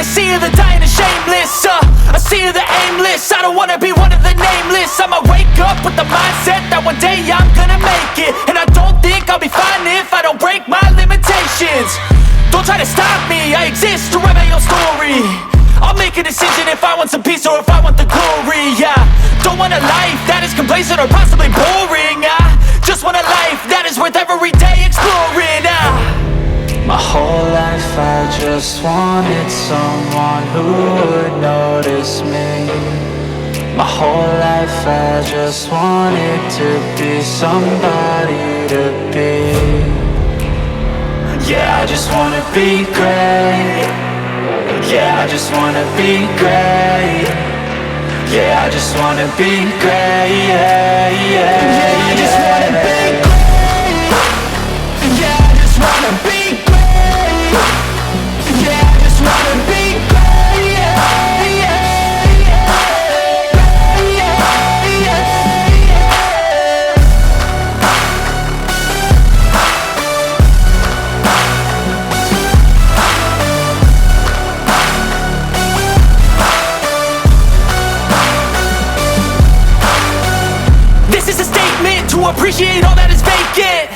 sea of the dying and shameless, a sea of the aimless. I don't wanna be one of the nameless. I'ma wake up with the mindset that one day I'm gonna make it. And I don't think I'll be fine if I don't break my limitations. Don't try to stop me, I exist to write my own story. I'll make a decision if I want some peace or if I want the glory, yeah. Don't want a life that is complacent or possibly boring, I just want a life that is worth every day exploring, My whole life I just wanted someone who would notice me. My whole life I just wanted to be somebody to be. Yeah, I just wanna be great. Yeah, I just wanna be great. Yeah, I just wanna be great. Yeah, yeah, yeah, I just wanna be great. Yeah, I just wanna be great. Yeah, I just wanna be great. Yeah, yeah, yeah, yeah, yeah, yeah. This is a statement to appreciate all that is vacant.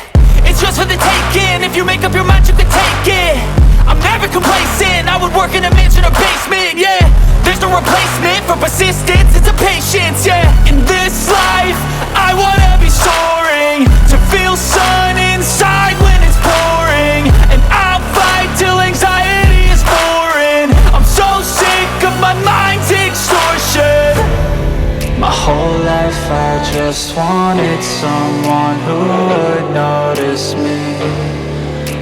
It's just for the taking. If you make up your mind, you can take it. I'm never complacent. I would work in a mansion or basement, yeah. There's no replacement for persistence, it's a patience, yeah. In this life, I wanna be soaring, to feel sun inside when it's pouring. And I'll fight till anxiety is boring. I'm so sick of my mind's extortion. My whole life I just wanted someone who would notice me.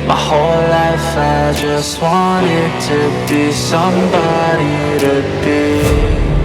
My whole life I just wanted to be somebody to be.